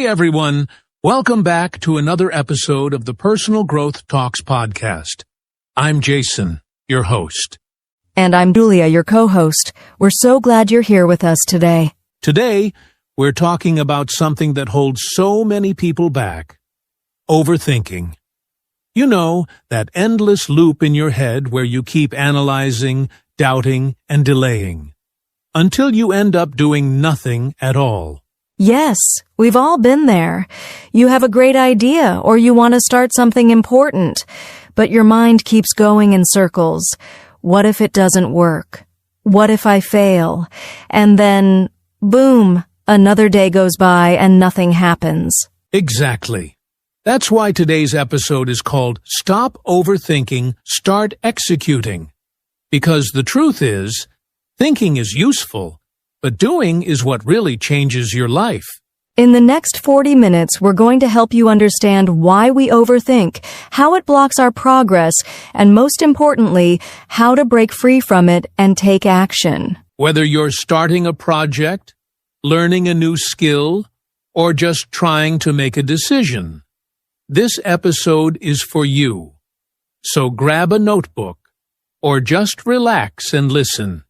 Hey everyone, welcome back to another episode of the Personal Growth Talks podcast. I'm Jason, your host. And I'm Julia, your co-host. We're so glad you're here with us today. Today, we're talking about something that holds so many people back. Overthinking. You know, that endless loop in your head where you keep analyzing, doubting, and delaying, until you end up doing nothing at all. Yes, we've all been there. You have a great idea or you want to start something important, but your mind keeps going in circles. What if it doesn't work? What if I fail? And then, boom, another day goes by and nothing happens. Exactly. That's why today's episode is called Stop Overthinking, Start Executing. Because the truth is, thinking is useful, but doing is what really changes your life. In the next 40 minutes, we're going to help you understand why we overthink, how it blocks our progress, and most importantly, how to break free from it and take action. Whether you're starting a project, learning a new skill, or just trying to make a decision, this episode is for you. So grab a notebook, or just relax and listen.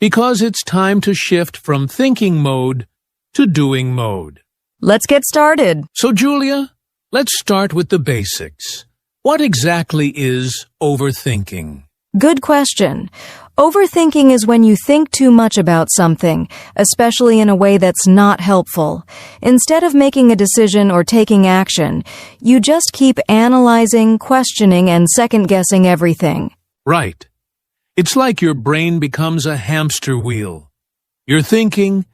Because it's time to shift from thinking mode to doing mode. Let's get started. So, Julia, let's start with the basics. What exactly is overthinking? Good question. Overthinking is when you think too much about something, especially in a way that's not helpful. Instead of making a decision or taking action, you just keep analyzing, questioning, and second-guessing everything. Right. It's like your brain becomes a hamster wheel. You're thinking,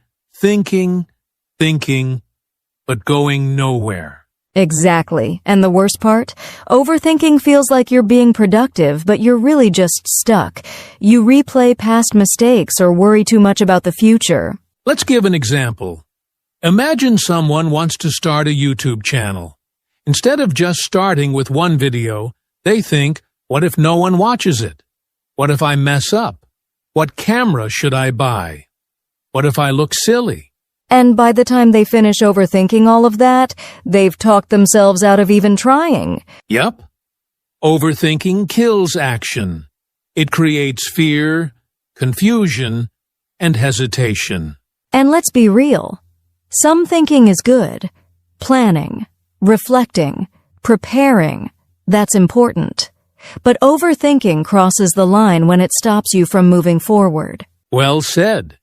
but going nowhere. Exactly. And the worst part? Overthinking feels like you're being productive, but you're really just stuck. You replay past mistakes or worry too much about the future. Let's give an example. Imagine someone wants to start a YouTube channel. Instead of just starting with one video, they think, what if no one watches it? What if I mess up? What camera should I buy? What if I look silly? And by the time they finish overthinking all of that, they've talked themselves out of even trying. Yep. Overthinking kills action. It creates fear, confusion, and hesitation. And let's be real. Some thinking is good. Planning, reflecting, preparing, that's important. But overthinking crosses the line when it stops you from moving forward. Well said.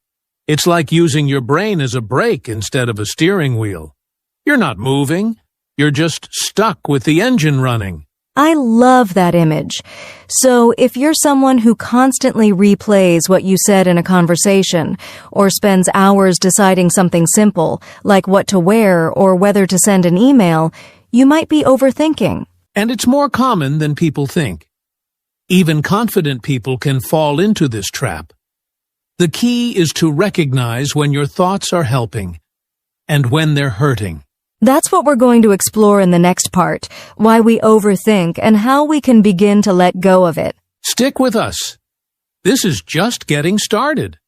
It's like using your brain as a brake instead of a steering wheel. You're not moving. You're just stuck with the engine running. I love that image. So if you're someone who constantly replays what you said in a conversation, or spends hours deciding something simple, like what to wear or whether to send an email, you might be overthinking. And it's more common than people think. Even confident people can fall into this trap. The key is to recognize when your thoughts are helping and when they're hurting. That's what we're going to explore in the next part, why we overthink and how we can begin to let go of it. Stick with us. This is just getting started.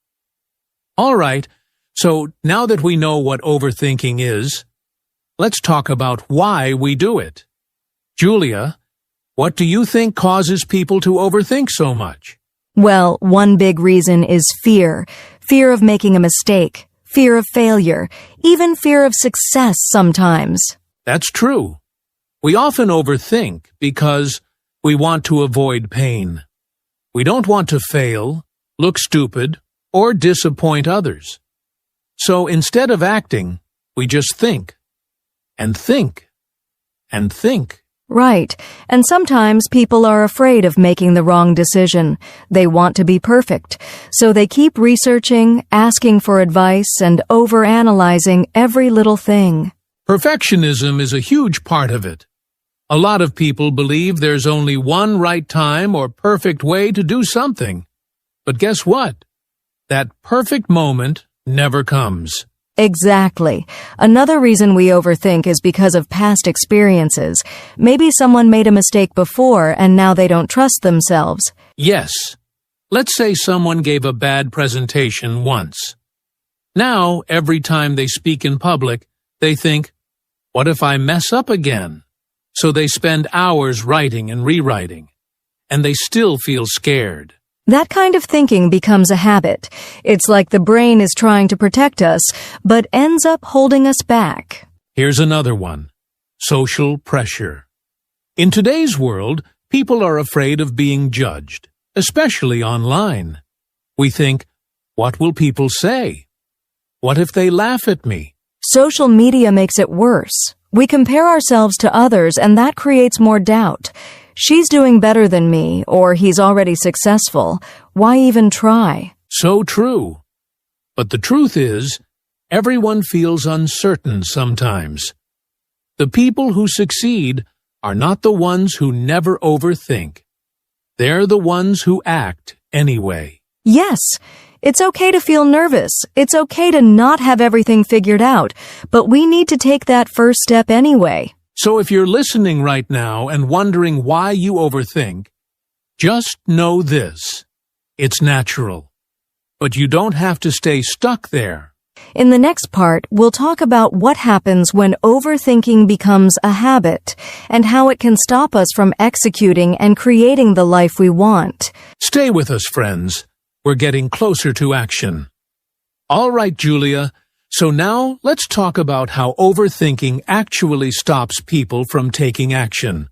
All right, so now that we know what overthinking is, let's talk about why we do it. Julia, what do you think causes people to overthink so much? Well, one big reason is fear. Fear of making a mistake, fear of failure, even fear of success sometimes. That's true. We often overthink because we want to avoid pain. We don't want to fail, look stupid, or disappoint others. So instead of acting, we just think, and think, and think. Right. And sometimes people are afraid of making the wrong decision. They want to be perfect. So they keep researching, asking for advice, and overanalyzing every little thing. Perfectionism is a huge part of it. A lot of people believe there's only one right time or perfect way to do something. But guess what? That perfect moment never comes. Exactly. Another reason we overthink is because of past experiences. Maybe someone made a mistake before and now they don't trust themselves. Yes. Let's say someone gave a bad presentation once. Now, every time they speak in public, they think, What if I mess up again? So they spend hours writing and rewriting, and they still feel scared. That kind of thinking becomes a habit. It's like the brain is trying to protect us, but ends up holding us back. Here's another one. Social pressure. In today's world, people are afraid of being judged, especially online. We think, what will people say? What if they laugh at me? Social media makes it worse. We compare ourselves to others, and that creates more doubt. She's doing better than me, or he's already successful. Why even try? So true. But the truth is, everyone feels uncertain sometimes. The people who succeed are not the ones who never overthink. They're the ones who act anyway. Yes, it's okay to feel nervous. It's okay to not have everything figured out, but we need to take that first step anyway. So if you're listening right now and wondering why you overthink, just know this. It's natural. But you don't have to stay stuck there. In the next part, we'll talk about what happens when overthinking becomes a habit and how it can stop us from executing and creating the life we want. Stay with us, friends. We're getting closer to action. All right, Julia. So now let's talk about how overthinking actually stops people from taking action.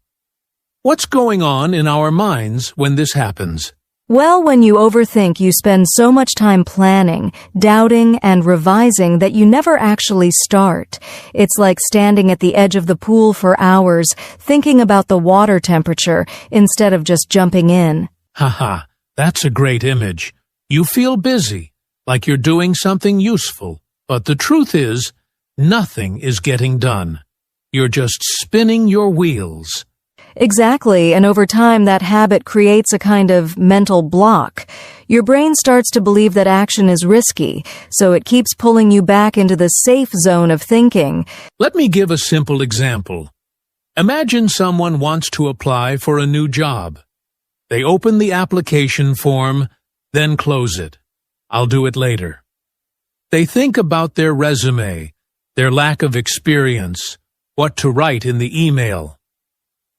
What's going on in our minds when this happens? Well, when you overthink, you spend so much time planning, doubting, and revising that you never actually start. It's like standing at the edge of the pool for hours, thinking about the water temperature instead of just jumping in. Haha, that's a great image. You feel busy, like you're doing something useful. But the truth is, nothing is getting done. You're just spinning your wheels. Exactly, and over time that habit creates a kind of mental block. Your brain starts to believe that action is risky, so it keeps pulling you back into the safe zone of thinking. Let me give a simple example. Imagine someone wants to apply for a new job. They open the application form, then close it. I'll do it later. They think about their resume, their lack of experience, what to write in the email.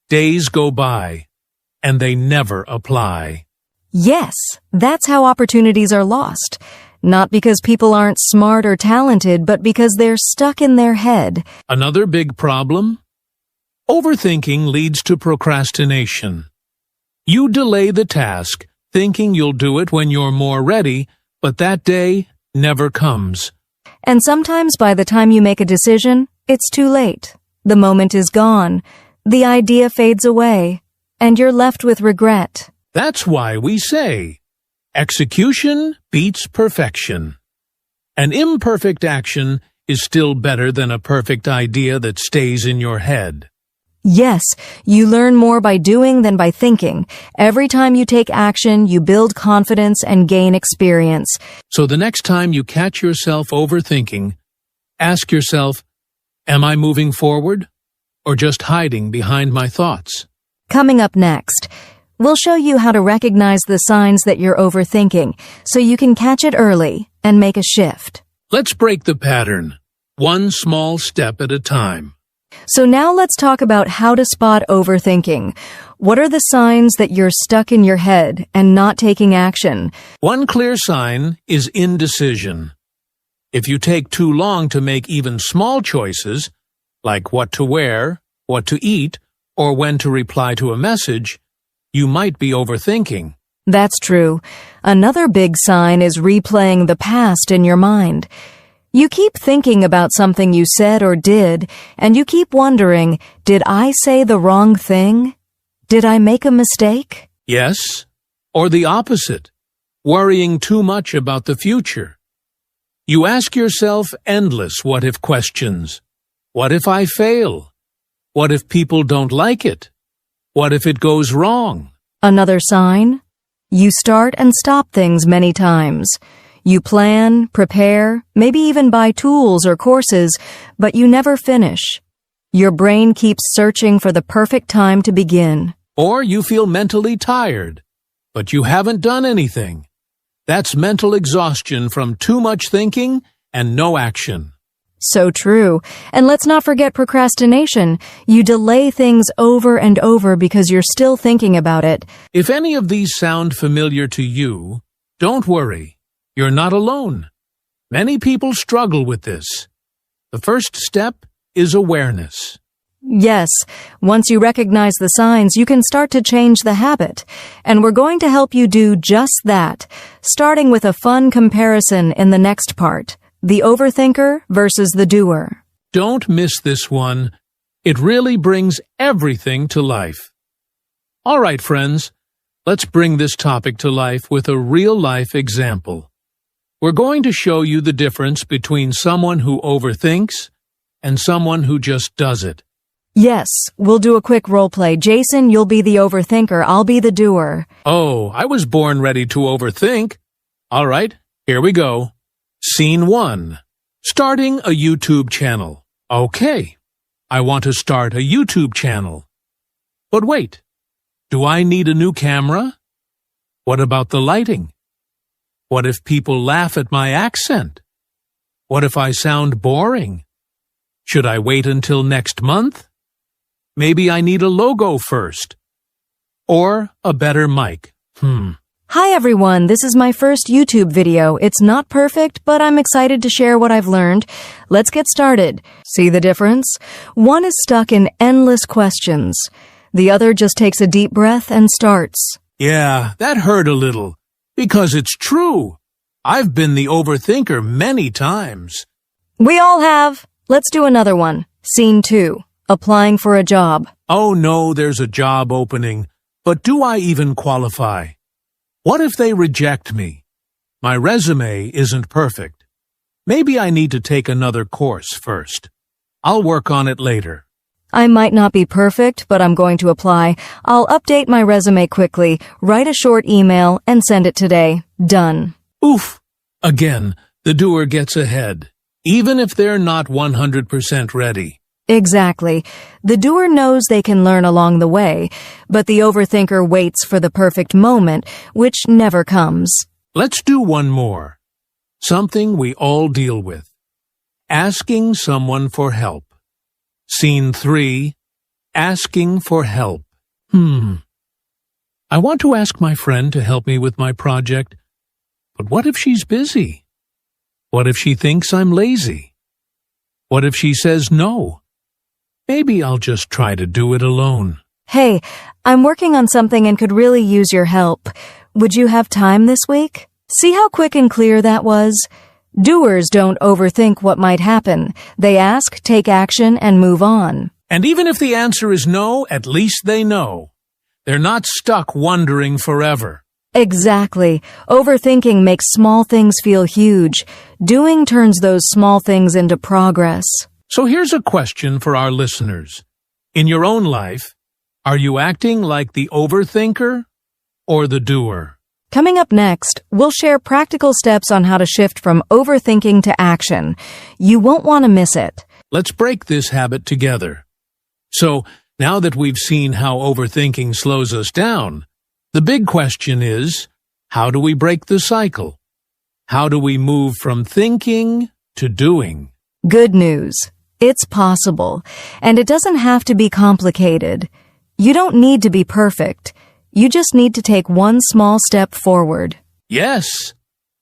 Days go by, and they never apply. Yes, that's how opportunities are lost. Not because people aren't smart or talented, but because they're stuck in their head. Another big problem? Overthinking leads to procrastination. You delay the task, thinking you'll do it when you're more ready, but that day never comes. And sometimes by the time you make a decision, it's too late. The moment is gone. The idea fades away, and you're left with regret. That's why we say, execution beats perfection. An imperfect action is still better than a perfect idea that stays in your head. Yes, you learn more by doing than by thinking. Every time you take action, you build confidence and gain experience. So the next time you catch yourself overthinking, ask yourself, am I moving forward or just hiding behind my thoughts? Coming up next, we'll show you how to recognize the signs that you're overthinking so you can catch it early and make a shift. Let's break the pattern, one small step at a time. So now let's talk about how to spot overthinking. What are the signs that you're stuck in your head and not taking action? One clear sign is indecision. If you take too long to make even small choices, like what to wear, what to eat, or when to reply to a message, you might be overthinking. That's true. Another big sign is replaying the past in your mind. You keep thinking about something you said or did, and you keep wondering, did I say the wrong thing? Did I make a mistake? Yes, or the opposite, worrying too much about the future. You ask yourself endless what-if questions. What if I fail? What if people don't like it? What if it goes wrong? Another sign? You start and stop things many times. You plan, prepare, maybe even buy tools or courses, but you never finish. Your brain keeps searching for the perfect time to begin. Or you feel mentally tired, but you haven't done anything. That's mental exhaustion from too much thinking and no action. So true. And let's not forget procrastination. You delay things over and over because you're still thinking about it. If any of these sound familiar to you, don't worry. You're not alone. Many people struggle with this. The first step is awareness. Yes, once you recognize the signs, you can start to change the habit. And we're going to help you do just that, starting with a fun comparison in the next part. The overthinker versus the doer. Don't miss this one. It really brings everything to life. All right, friends, let's bring this topic to life with a real-life example. We're going to show you the difference between someone who overthinks and someone who just does it. Yes, we'll do a quick role play. Jason, you'll be the overthinker. I'll be the doer. Oh, I was born ready to overthink. All right, here we go. Scene 1. Starting a YouTube channel. Okay, I want to start a YouTube channel. But wait, do I need a new camera? What about the lighting? What if people laugh at my accent? What if I sound boring? Should I wait until next month? Maybe I need a logo first. Or a better mic. Hi everyone, this is my first YouTube video. It's not perfect, but I'm excited to share what I've learned. Let's get started. See the difference? One is stuck in endless questions. The other just takes a deep breath and starts. Yeah, that hurt a little. Because it's true. I've been the overthinker many times. We all have. Let's do another one. Scene 2. Applying for a job. Oh no, there's a job opening. But do I even qualify? What if they reject me? My resume isn't perfect. Maybe I need to take another course first. I'll work on it later. I might not be perfect, but I'm going to apply. I'll update my resume quickly, write a short email, and send it today. Done. Oof! Again, the doer gets ahead, even if they're not 100% ready. Exactly. The doer knows they can learn along the way, but the overthinker waits for the perfect moment, which never comes. Let's do one more. Something we all deal with. Asking someone for help. Scene 3. Asking for help. I want to ask my friend to help me with my project, but what if she's busy? What if she thinks I'm lazy? What if she says no? Maybe I'll just try to do it alone. Hey, I'm working on something and could really use your help. Would you have time this week? See how quick and clear that was? Doers don't overthink what might happen. They ask, take action, and move on. And even if the answer is no, at least they know. They're not stuck wondering forever. Exactly. Overthinking makes small things feel huge. Doing turns those small things into progress. So here's a question for our listeners. In your own life, are you acting like the overthinker or the doer? Coming up next, we'll share practical steps on how to shift from overthinking to action. You won't want to miss it. Let's break this habit together. So, now that we've seen how overthinking slows us down, the big question is, how do we break the cycle? How do we move from thinking to doing? Good news. It's possible, and it doesn't have to be complicated. You don't need to be perfect. You just need to take one small step forward. Yes.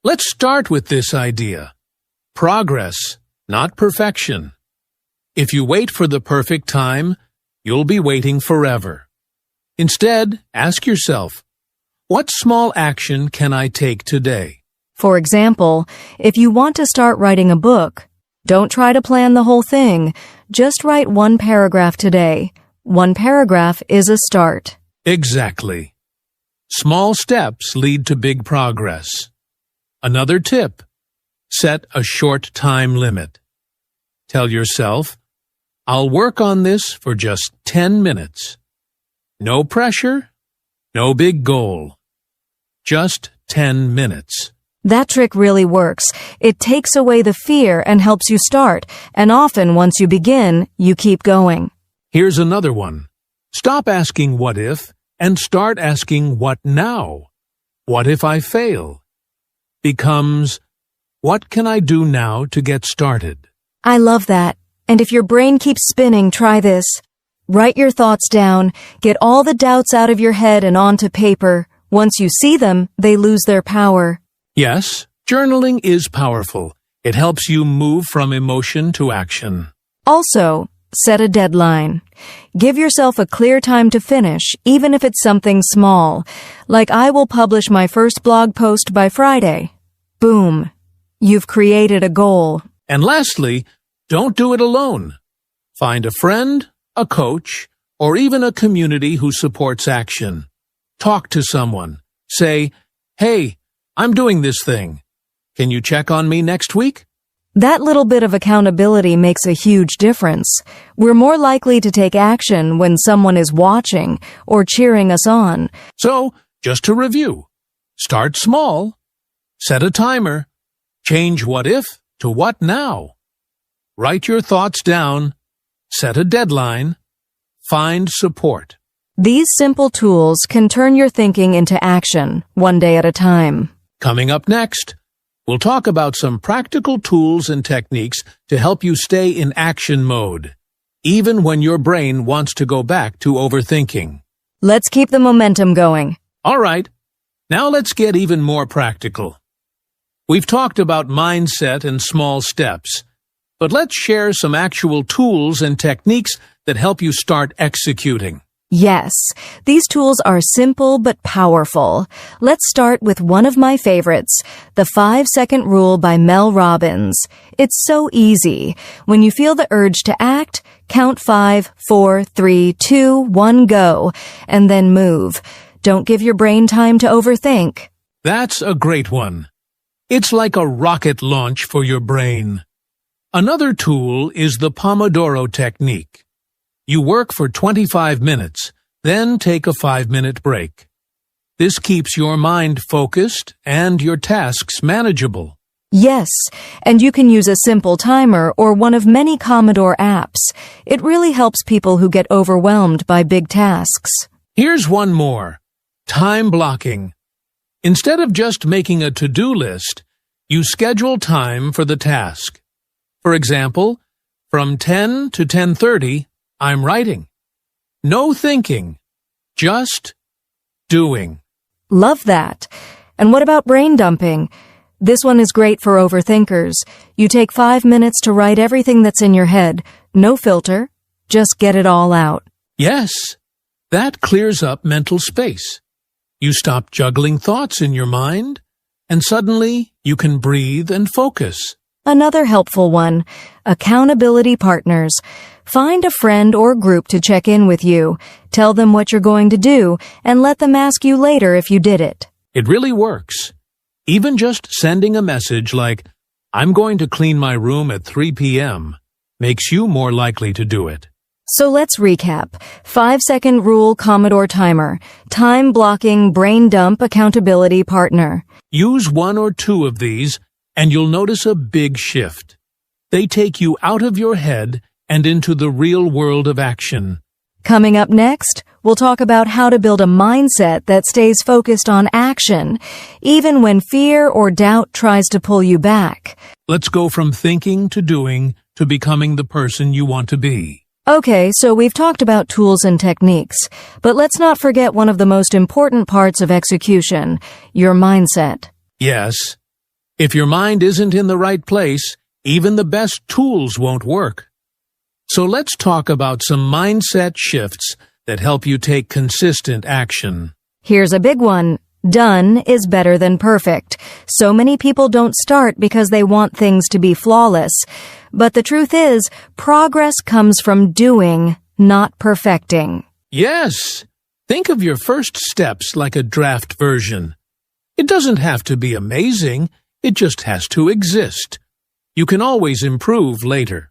Let's start with this idea. Progress, not perfection. If you wait for the perfect time, you'll be waiting forever. Instead, ask yourself, what small action can I take today? For example, if you want to start writing a book, don't try to plan the whole thing. Just write one paragraph today. One paragraph is a start. Exactly. Small steps lead to big progress. Another tip. Set a short time limit. Tell yourself, I'll work on this for just 10 minutes. No pressure, no big goal. Just 10 minutes. That trick really works. It takes away the fear and helps you start, and often once you begin, you keep going. Here's another one. Stop asking what if and start asking what now. What if I fail? Becomes, what can I do now to get started? I love that. And if your brain keeps spinning, try this. Write your thoughts down, get all the doubts out of your head and onto paper. Once you see them, they lose their power. Yes, journaling is powerful. It helps you move from emotion to action. Also, set a deadline. Give yourself a clear time to finish, even if it's something small. Like, I will publish my first blog post by Friday. Boom. You've created a goal. And lastly, don't do it alone. Find a friend, a coach, or even a community who supports action. Talk to someone. Say, "Hey, I'm doing this thing. Can you check on me next week?" That little bit of accountability makes a huge difference. We're more likely to take action when someone is watching or cheering us on. So, just to review, start small, set a timer, change what if to what now. Write your thoughts down, set a deadline, find support. These simple tools can turn your thinking into action, one day at a time. Coming up next, we'll talk about some practical tools and techniques to help you stay in action mode, even when your brain wants to go back to overthinking. Let's keep the momentum going. All right, now let's get even more practical. We've talked about mindset and small steps, but let's share some actual tools and techniques that help you start executing. Yes, these tools are simple but powerful. Let's start with one of my favorites, the 5-second rule by Mel Robbins. It's so easy. When you feel the urge to act, count 5, 4, 3, 2, 1, go, and then move. Don't give your brain time to overthink. That's a great one. It's like a rocket launch for your brain. Another tool is the Pomodoro technique. You work for 25 minutes, then take a 5-minute break. This keeps your mind focused and your tasks manageable. Yes, and you can use a simple timer or one of many Commodore apps. It really helps people who get overwhelmed by big tasks. Here's one more. Time blocking. Instead of just making a to-do list, you schedule time for the task. For example, from 10 to 10:30, I'm writing. No thinking, just doing. Love that. And what about brain dumping? This one is great for overthinkers. You take 5 minutes to write everything that's in your head. No filter. Just get it all out. Yes, that clears up mental space. You stop juggling thoughts in your mind, and suddenly you can breathe and focus. Another helpful one, accountability partners. Find a friend or group to check in with you. Tell them what you're going to do, and let them ask you later if you did it. It really works. Even just sending a message like, "I'm going to clean my room at 3 p.m., makes you more likely to do it. So let's recap. 5-second rule, Commodore timer. Time blocking, brain dump, accountability partner. Use one or two of these, and you'll notice a big shift. They take you out of your head and into the real world of action. Coming up next, we'll talk about how to build a mindset that stays focused on action, even when fear or doubt tries to pull you back. Let's go from thinking to doing to becoming the person you want to be. Okay, so we've talked about tools and techniques, but let's not forget one of the most important parts of execution, your mindset. Yes. If your mind isn't in the right place, even the best tools won't work. So let's talk about some mindset shifts that help you take consistent action. Here's a big one. Done is better than perfect. So many people don't start because they want things to be flawless. But the truth is, progress comes from doing, not perfecting. Yes. Think of your first steps like a draft version. It doesn't have to be amazing. It just has to exist. You can always improve later.